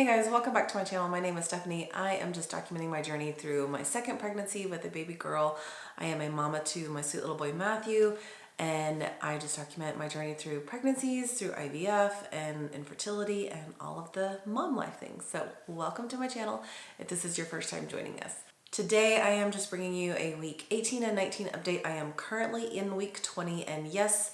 Hey guys, welcome back to my channel. My name is Stephanie. I am just documenting my journey through my second pregnancy with a baby girl. I am a mama to my sweet little boy Matthew, and I just document my journey through pregnancies, through IVF and infertility and all of the mom life things. So welcome to my channel if this is your first time joining us. Today I am just bringing you a week 18 and 19 update. I am currently in week 20, and yes,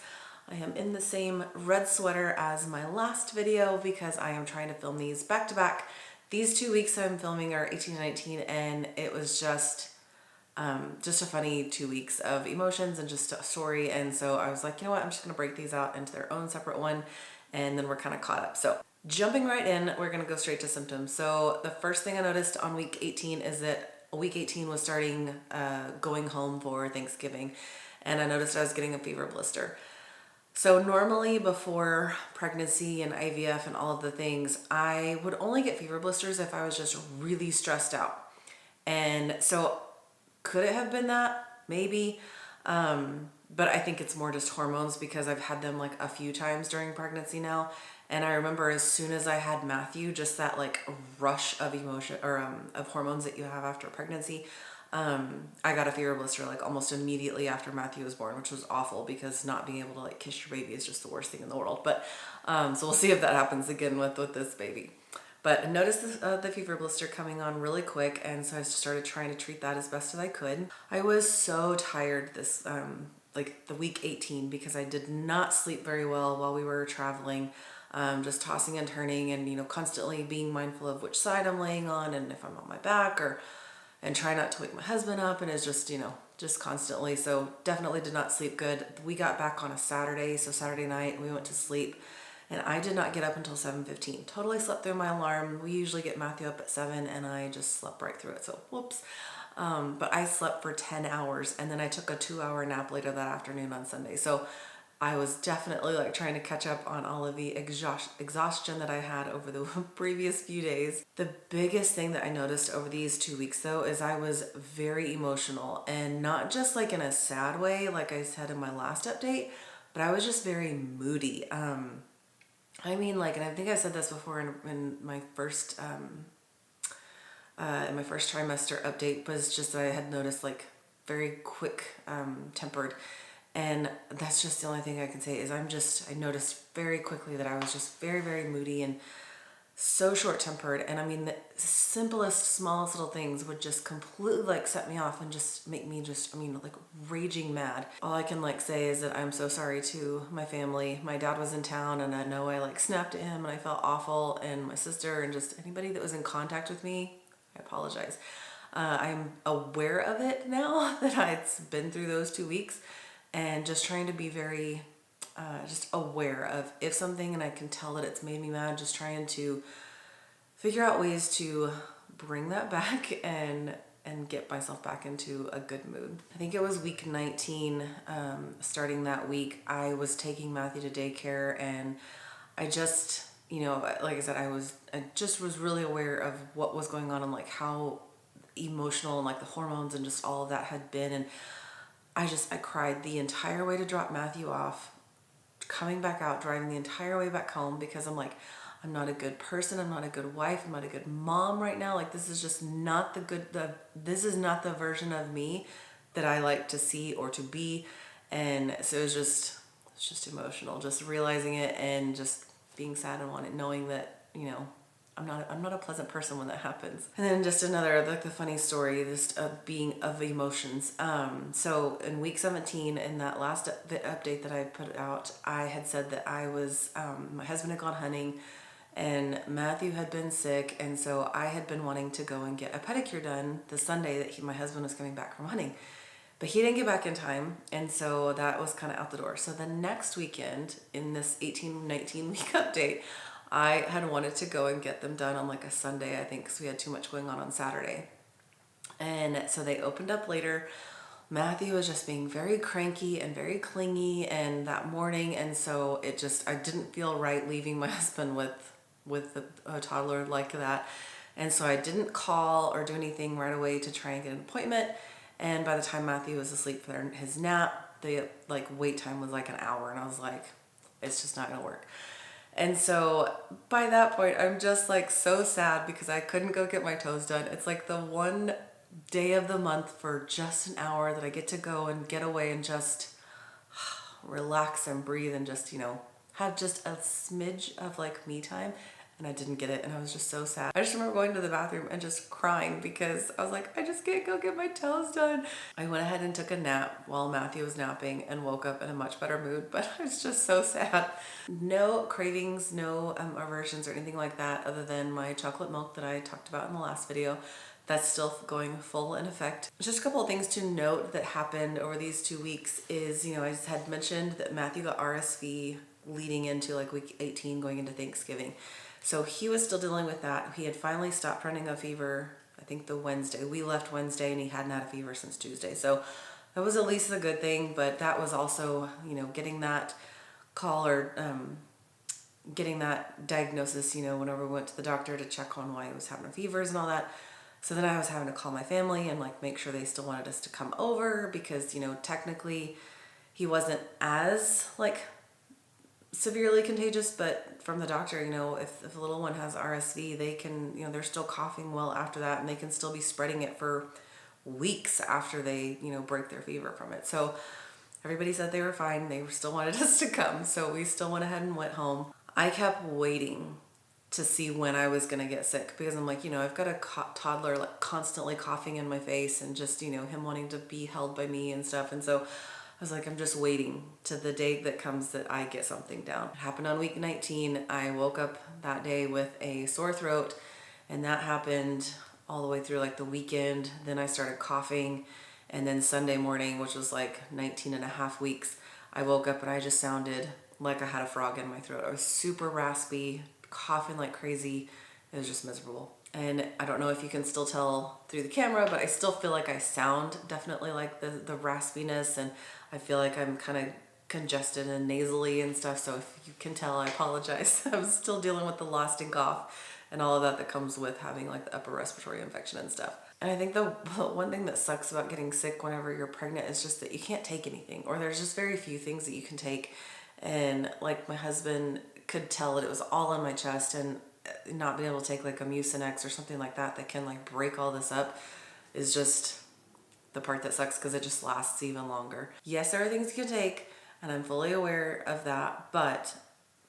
I am in the same red sweater as my last video because I am trying to film these back to back. These 2 weeks I'm filming are 18 and 19, and it was just a funny 2 weeks of emotions and just a story. And so I was like, you know what, I'm just gonna break these out into their own separate one, and then we're kind of caught up. So jumping right in, we're gonna go straight to symptoms. So the first thing I noticed on week 18 is that week 18 was starting going home for Thanksgiving, and I noticed I was getting a fever blister. So normally before pregnancy and IVF and all of the things, I would only get fever blisters if I was just really stressed out. And so could it have been that? Maybe. But I think it's more just hormones because I've had them like a few times during pregnancy now. And I remember as soon as I had Matthew, just that like rush of emotion or of hormones that you have after pregnancy. I got a fever blister like almost immediately after Matthew was born, which was awful because not being able to like kiss your baby is just the worst thing in the world. But so we'll see if that happens again with this baby. But I noticed the fever blister coming on really quick, and so I started trying to treat that as best as I could. I was so tired this like the week 18 because I did not sleep very well while we were traveling. Just tossing and turning, and constantly being mindful of which side I'm laying on and if I'm on my back, and try not to wake my husband up, and it's just constantly. So definitely did not sleep good. We got back on a Saturday, so Saturday night we went to sleep, and I did not get up until 7:15. Totally slept through my alarm. We usually get Matthew up at 7, and I just slept right through it, so whoops. But I slept for 10 hours, and then I took a 2-hour nap later that afternoon on Sunday. So I was definitely like trying to catch up on all of the exhaustion that I had over the previous few days. The biggest thing that I noticed over these 2 weeks though is I was very emotional, and not just like in a sad way like I said in my last update, but I was just very moody. I mean, like, and I think I said this before in my first trimester update, was just that I had noticed like very quick tempered. And that's just the only thing I can say is I noticed very quickly that I was just very, very moody and so short-tempered. And I mean, the simplest, smallest little things would just completely like set me off and just make me like raging mad. All I can like say is that I'm so sorry to my family. My dad was in town, and I know I like snapped at him and I felt awful, and my sister and just anybody that was in contact with me, I apologize. I'm aware of it now that I've been through those 2 weeks, and just trying to be very just aware of if something, and I can tell that it's made me mad, just trying to figure out ways to bring that back and get myself back into a good mood. I think it was week 19, starting that week, I was taking Matthew to daycare, and I just, like I said, I just was really aware of what was going on and like how emotional and like the hormones and just all of that had been. And I cried the entire way to drop Matthew off, coming back out, driving the entire way back home, because I'm like, I'm not a good person, I'm not a good wife, I'm not a good mom right now. Like, this is just not this is not the version of me that I like to see or to be. And so it's just emotional, just realizing it and just being sad and knowing that, I'm not a pleasant person when that happens. And then just another, like the funny story, just of emotions. So in week 17, in that last update that I put out, I had said that I was, my husband had gone hunting and Matthew had been sick. And so I had been wanting to go and get a pedicure done the Sunday that my husband was coming back from hunting, but he didn't get back in time. And so that was kind of out the door. So the next weekend in this 18-19 week update, I had wanted to go and get them done on like a Sunday, I think, because we had too much going on Saturday. And so they opened up later. Matthew was just being very cranky and very clingy and that morning. And so I didn't feel right leaving my husband with a toddler like that. And so I didn't call or do anything right away to try and get an appointment. And by the time Matthew was asleep for his nap, the like wait time was like an hour. And I was like, it's just not gonna work. And so by that point, I'm just like so sad because I couldn't go get my toes done. It's like the one day of the month for just an hour that I get to go and get away and just relax and breathe and just, have just a smidge of like me time. And I didn't get it, and I was just so sad. I just remember going to the bathroom and just crying because I was like, I just can't go get my toes done. I went ahead and took a nap while Matthew was napping and woke up in a much better mood, but I was just so sad. No cravings, no aversions or anything like that other than my chocolate milk that I talked about in the last video. That's still going full in effect. Just a couple of things to note that happened over these 2 weeks is, I just had mentioned that Matthew got RSV leading into like week 18 going into Thanksgiving. So he was still dealing with that. He had finally stopped running a fever, I think the Wednesday. We left Wednesday and he hadn't had a fever since Tuesday. So that was at least a good thing, but that was also, getting that call or getting that diagnosis, whenever we went to the doctor to check on why he was having fevers and all that. So then I was having to call my family and like make sure they still wanted us to come over because, technically he wasn't as like severely contagious, but from the doctor, if a little one has RSV, they can, they're still coughing well after that, and they can still be spreading it for weeks after they, break their fever from it. So everybody said they were fine. They still wanted us to come. So we still went ahead and went home. I kept waiting to see when I was going to get sick because I'm like, I've got a toddler like constantly coughing in my face and just, him wanting to be held by me and stuff. And so I was like, I'm just waiting to the day that comes that I get something down. It happened on week 19. I woke up that day with a sore throat, and that happened all the way through like the weekend. Then I started coughing, and then Sunday morning, which was like 19 and a half weeks, I woke up and I just sounded like I had a frog in my throat. I was super raspy, coughing like crazy. It was just miserable. And I don't know if you can still tell through the camera, but I still feel like I sound definitely like the raspiness, and I feel like I'm kind of congested and nasally and stuff. So if you can tell, I apologize. I'm still dealing with the lasting cough and all of that comes with having like the upper respiratory infection and stuff. And I think the one thing that sucks about getting sick whenever you're pregnant is just that you can't take anything, or there's just very few things that you can take. And like my husband could tell that it was all in my chest, and not being able to take like a Mucinex or something like that can like break all this up is just the part that sucks because it just lasts even longer. Yes, there are things you can take, and I'm fully aware of that, but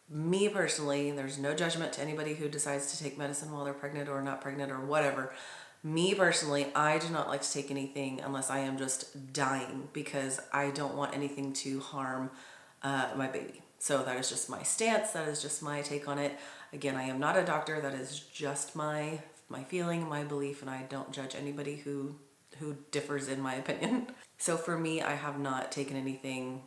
me personally, there's no judgment to anybody who decides to take medicine while they're pregnant or not pregnant or whatever. Me personally, I do not like to take anything unless I am just dying because I don't want anything to harm my baby. So that is just my stance. That is just my take on it. Again, I am not a doctor. That is just my feeling, my belief, and I don't judge anybody who differs in my opinion. So for me, I have not taken anything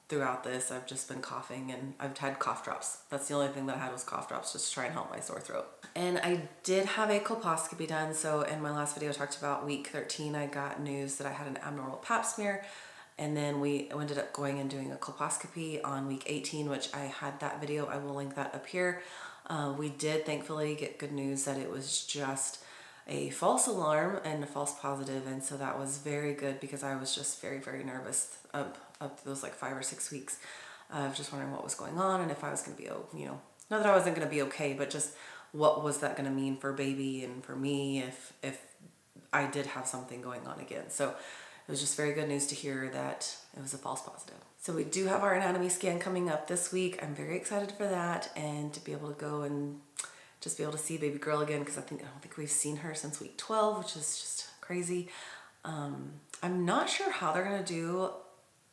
throughout this. I've just been coughing, and I've had cough drops. That's the only thing that I had was cough drops, just to try and help my sore throat. And I did have a colposcopy done. So in my last video, I talked about week 13, I got news that I had an abnormal pap smear. And then we ended up going and doing a colposcopy on week 18, which I had that video. I will link that up here. We did thankfully get good news that it was just a false alarm and a false positive. And so that was very good because I was just very, very nervous up those like 5 or 6 weeks of just wondering what was going on and if I was going to be, not that I wasn't going to be okay, but just what was that going to mean for baby and for me if I did have something going on again. So it was just very good news to hear that it was a false positive. So we do have our anatomy scan coming up this week. I'm very excited for that and to be able to go and just be able to see baby girl again because I don't think we've seen her since week 12, which is just crazy. I'm not sure how they're going to do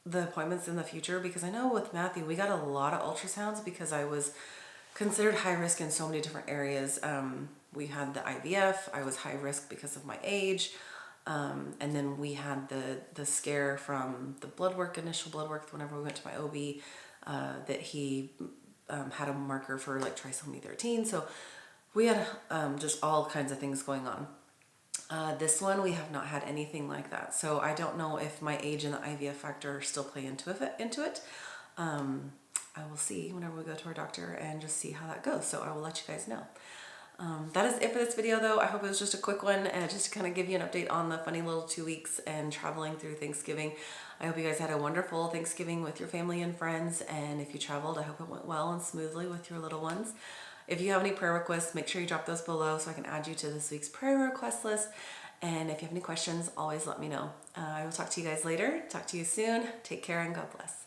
the appointments in the future because I know with Matthew, we got a lot of ultrasounds because I was considered high risk in so many different areas. We had the IVF. I was high risk because of my age. And then we had the scare from the blood work, initial blood work, whenever we went to my OB, that he had a marker for like trisomy 13. So we had just all kinds of things going on. This one, we have not had anything like that. So I don't know if my age and the IVF factor still play into it. I will see whenever we go to our doctor and just see how that goes. So I will let you guys know. That is it for this video though. I hope it was just a quick one and just to kind of give you an update on the funny little 2 weeks and traveling through Thanksgiving. I hope you guys had a wonderful Thanksgiving with your family and friends, and if you traveled, I hope it went well and smoothly with your little ones. If you have any prayer requests, make sure you drop those below so I can add you to this week's prayer request list. And if you have any questions, always let me know. I will talk to you guys later. Talk to you soon. Take care and God bless.